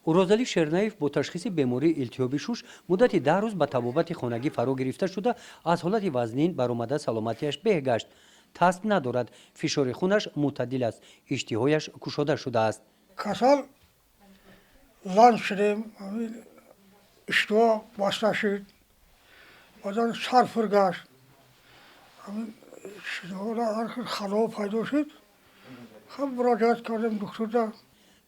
урозали шернаев бо ташхиси бемории илтиёби шуш муддати 10 рӯз ба табобати хонагӣ фаро гирифта шуда аз ҳолати вазнин баромада саломатиаш беҳ гашт. тасб надорад, фишори хунаш мӯътадил аст, иштиҳояш кушода шудааст. касал ланг шудем, иштиҳо баста шуд, баъдан сар пур гашт, хало пайдо шуд. хаб муроҷиат кардем духтурда.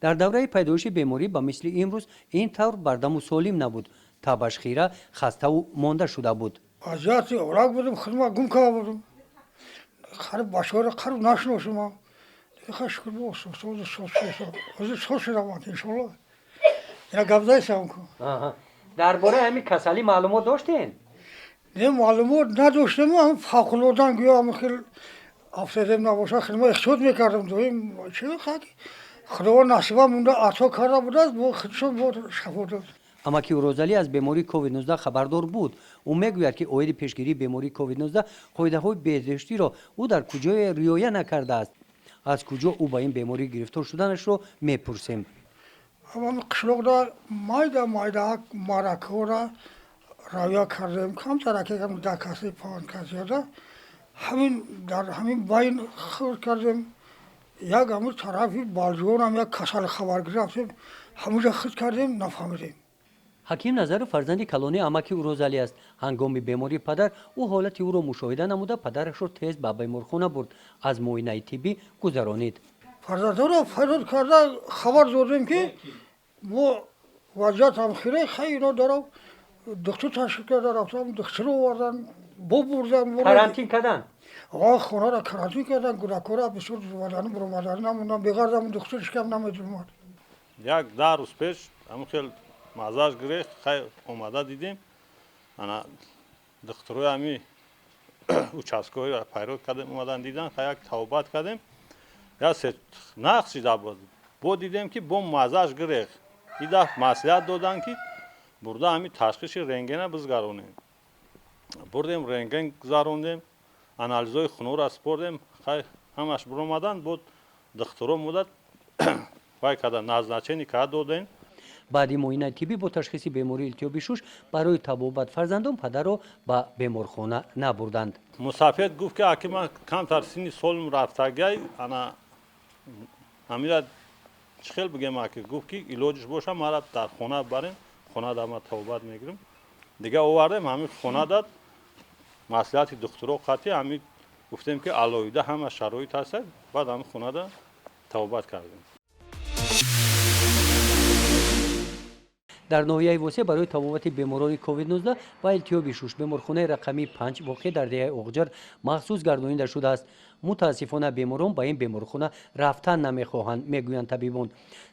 дар давраи пайдоиши беморӣ ба мисли имрӯз ин тавр бардаму солим набуд. табаш хира хаставу монда шуда буд. азияти орак будем, хидмат гум карда будем. хариб бачаҳоро қариб нашиносумам. دیگه شکر با سال شدم انشالله. یا گفته سام کو. درباره همین کسلی معلومات داشتین؟ نه معلومات نداشتم، هم فوق‌العاده گویا خیلی افتادم نباشه خیلی ما احتیاط میکردم دویم چه خاکی خدا نصیبم مونده عطا کرده بوده با خودشون با شفا داد. амаки урозалӣ аз бемории covid-19 хабардор буд. ӯ мегӯяд ки оиди пешгирии бемории covid-19 қоидаҳои беҳдоштиро ӯ дар куҷое риоя накардааст. аз куҷо ӯ ба ин беморӣ гирифтор шуданашро мепурсем. ҳамон қишлоқда майда маракаҳоро риоя кардем, камтараке кам 10 каси 5 каси зиёда ҳамин дар ҳамин байн худ кардем. як ҳамин тарафи балҷуонам як касал хабар гирифтем, ҳамонҷа худ кардем нафаҳмидем. ҳаким назаров фарзанди калони амаки урозалӣ аст. ҳангоми бемории падар ӯ ҳолати ӯро мушоҳида намуда падарашро тез ба беморхона бурд, аз муоинаи тиббӣ гузаронид. фарзандоро фарод карда хабар додем ки мо вазъиятам хире хай ино дарав духтур ташриф карда рафтам, духтуро овардан бубурдан карантин кардан. хонаро карантин кардан, кӯдакҳоро бисёр баромаданӣ намондан, беғардам духтур ҳичкам наметувмад. як 10 рӯз пеш ҳамин хел мазаж гирехт, хай омада дидем, ана духтурои ҳами участкои пайрод кардем, омадан дидан, хай як тавбат кардем, я се нақс шида буд. бо дидем ки бо мазаж гирехт, ида маслиҳат додан ки бурда ҳами ташхиси рентгена бизгаронем. бурдем рентген гузарондем, анализои хунро спордем, хай ҳамаш биромадан, бо духтуро муддат вай када назначени карда додем. баъди муоинаи тиббӣ бо ташхиси бемории илтиёби шуш барои табобат фарзандон падарро ба беморхона набурданд. мусафед гуфт ки акима камтар синни солим рафтагай ана ҳамира чӣ хел бигем аки гуфт ки илоҷиш боша мара дар хона барем, хонада ма табобат мегирем. дига овардем ҳамин хонада маслиҳати духтуро қатӣ ҳамин гуфтем ки алоҳида ҳама шароит ҳаст, баъд ҳамин хонада табобат кардем. дар ноҳияи восе барои табобати беморони covid-19 ва илтиёби шуш беморхонаи рақами 5 воқеъ дар деҳаи оғҷар махсус гардонида шудааст. мутаассифона беморон ба ин беморхона рафтан намехоҳанд, мегӯянд табибон.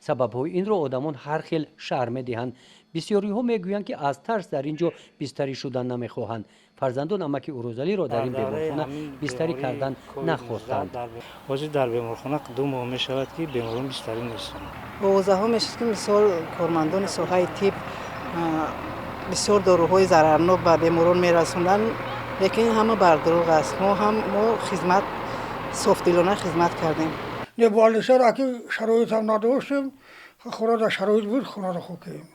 сабабҳои инро одамон ҳар хел шарҳ медиҳанд. бисёриҳо мегӯянд ки аз тарс дар ин ҷо бистарӣ шудан намехоҳанд. фарзандон амаки урозалиро дар ин беморхона бистарӣ кардан нахостанд. ҳозир дар беморхона 2 моҳ мешавад ки беморон бистарӣ нестанд. овозаҳо мешуд ки мисол кормандони соҳаи тиб бисёр доруҳои зарарнок ба беморон мерасонанд, лекин ҳама бардурӯғ аст. мо хизмат софдилона хизмат кардем. не болисар аки шароитам надоштем, хонада шароит буд, хонада хуб кардем.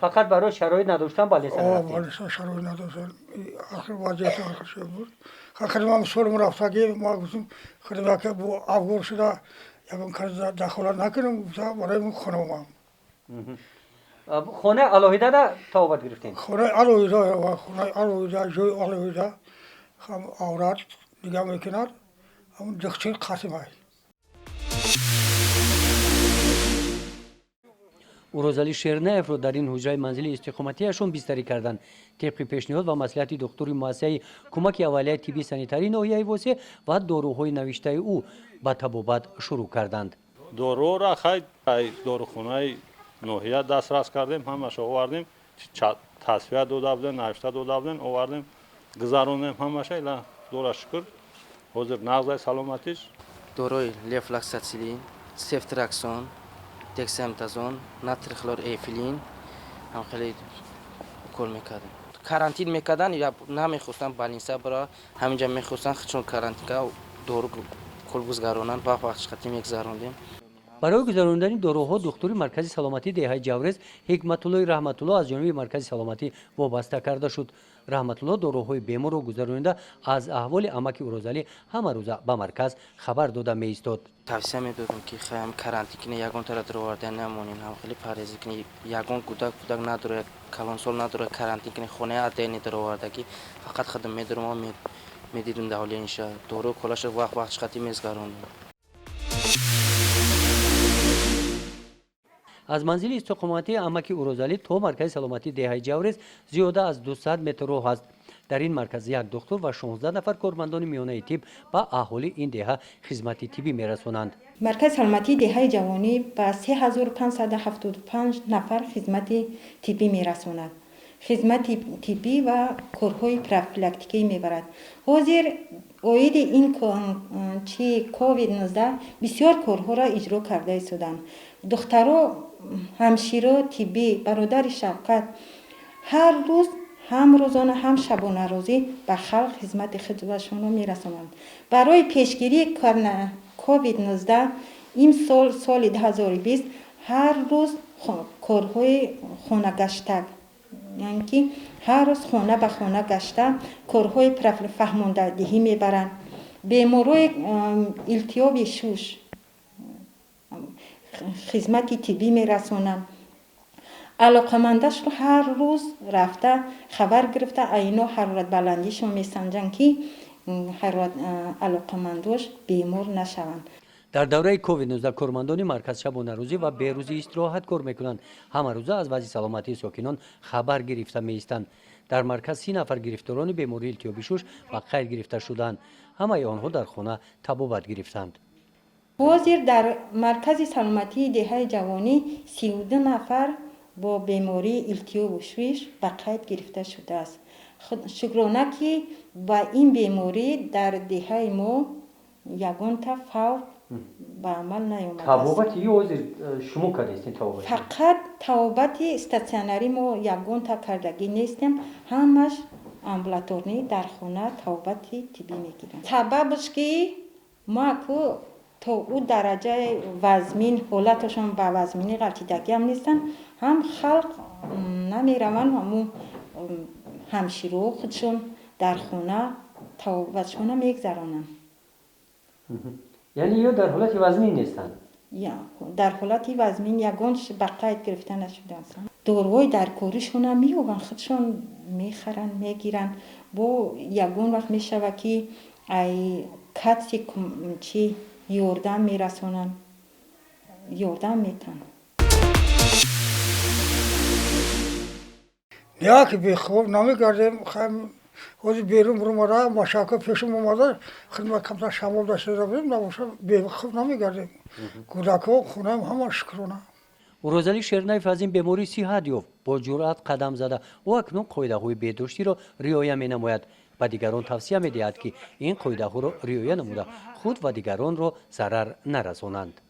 фақат барои шароит надоштан балеса балеса шароит надоштан ахир вазъияти ахир шуд буд. хидмам солим рафтагӣ ма гуфтем хидмат ки бо афғон шуда ягон кас дахолат накунем, барои мо хона омам. خانه алоҳида да табобат гирифтем. خانه алоҳида ҷои алоҳида ҳам аврат дига мекунад, ҳам духтур қатимай. урозалӣ шернаевро дар ин ҳуҷраи манзили истиқоматиашон бистарӣ карданд. тибқи пешниҳод ва маслиҳати духтури муассисаи кӯмаки аввалияи тибби санитарии ноҳияи восе ва дорӯҳои навиштаи ӯ ба табобат шурӯъ карданд. доруҳоро хай дорухонаи ноҳия дастрас кардем, ҳамаша овардем, тасвия дода буден, навишта дода буден, овардем, гузарондем ҳамаша, ила худоро шукр. ҳозир нағзаи саломатиш дорои левфлаксацилин, сефтраксон, дексамтазон, натрихлор эфилин ҳам хеле кор мекардем. карантин мекардан, я намехостан балинса бара, ҳаминҷа мехостан худшон карантинка дору кул гузгаронанд, вақт вақтш қатӣ мегузарондем. برای گذراندن داروها دکتر مرکز سلامتی دهه جاورز حکمت‌الله رحمت‌الله از جانب مرکز سلامتی وابسته کرده شد. رحمت‌الله داروهای بیمار را گذراننده از احوال امک اورازلی همه روز به مرکز خبر داده می ایستاد. тавsiya میدادم که خیلی کرانتین کنی یگان طرف در آوردن نمونین هم خیلی پرهیزی کنی یگان کودک نداره کلان سال نداره کرانتین کنی خونه ادینی در آورده که فقط خدم میدارم و میدیدم داولی اینشا دورو کلاش وقت چقدر میزگاروندم. از منزل استقامتی امک اورازلی تا مرکز سلامتی دهه جاورز زیاده از 200 متر راه است. در این مرکز یک دکتر و 16 نفر کارمندان میانه تیب با اهالی این دهه خدمت طبی میرسانند. مرکز سلامتی دهه جوانی با 3575 نفر خدمت طبی میرساند. خدمت طبی و کارهای پروفیلاکتیکی میبرد. حاضر اوید این کووید 19 بسیار کارها را اجرا کرده ایستادند. دخترها، همشیرا طبی، برادر شفقت هر روز هم روزانه هم شبانه روزی به خلق خدمت خودشان را میرسانند. برای پیشگیری کووید 19 این سال 2020 هر روز کارهای خانه گشته، یعنی که هر روز خانه به خانه گشته کارهای فهمانده دهی میبرند. بیمارای التیاب شوش خدمت طبی میرسانند. علاقمندش رو هر روز رفته خبر گرفته اینا حرارت بلندیشون میسنجن که حرارت علاقمندوش بیمار نشوند. در دوره کووید 19 کارمندان مرکز شبانه روزی و بیروزی استراحت کار میکنند. همه روزه از وضع سلامتی ساکنان خبر گرفته میستند. در مرکز 30 نفر گرفتاران بیماری التیاب شوش و غیر گرفته شدند. همه آنها در خانه تبابت گرفتند. حاضر در مرکز سلامتی دهه جوانی 32 نفر با بیماری التیاب شوش به قید گرفته شده است. شکرانه که با این بیماری در دهه ما یگان تا فوق به عمل نیامده است. تبابت حاضر شما کردید تبابت؟ فقط تبابت استاسیونری ما یگان تا کردگی نیستیم، همش امبولاتوری در خانه تبابت طبی میگیرن. سببش که ما که تا او درجه وزمین حالتشون به وزمینی غلطیدگی هم نیستن، هم خلق نمیروند همون همشیرو خودشون در خونه تبابتشون میگذرانن. یعنی یا در حالت وزمین نیستن؟ یا در حالت وزمین یگانش به قید گرفته نشده هستن. داروهای در کارشون هم میوبن خودشون میخرن میگیرن. با یگان وقت میشوه که ای کسی چی یاردم میرسونن، یاردم میتن. نه که به خوب نمیگردیم، خیلی وقتی بیرون برمارا مشاکل پیشم اومده خدمت کمتر شمال داشته بودیم، نباشه به خوب نمیگردیم. کودکان خونه همه شکرانه. اورازلی شرنایف از این بیماری صحت یافت، با جرأت قدم زده و اکنون قاعده‌های بهداشتی را رعایت می‌نماید. و دیگران توصیه می‌دهد که این قاعده‌ها را رعایت نموده خود و دیگران را ضرر نرسانند.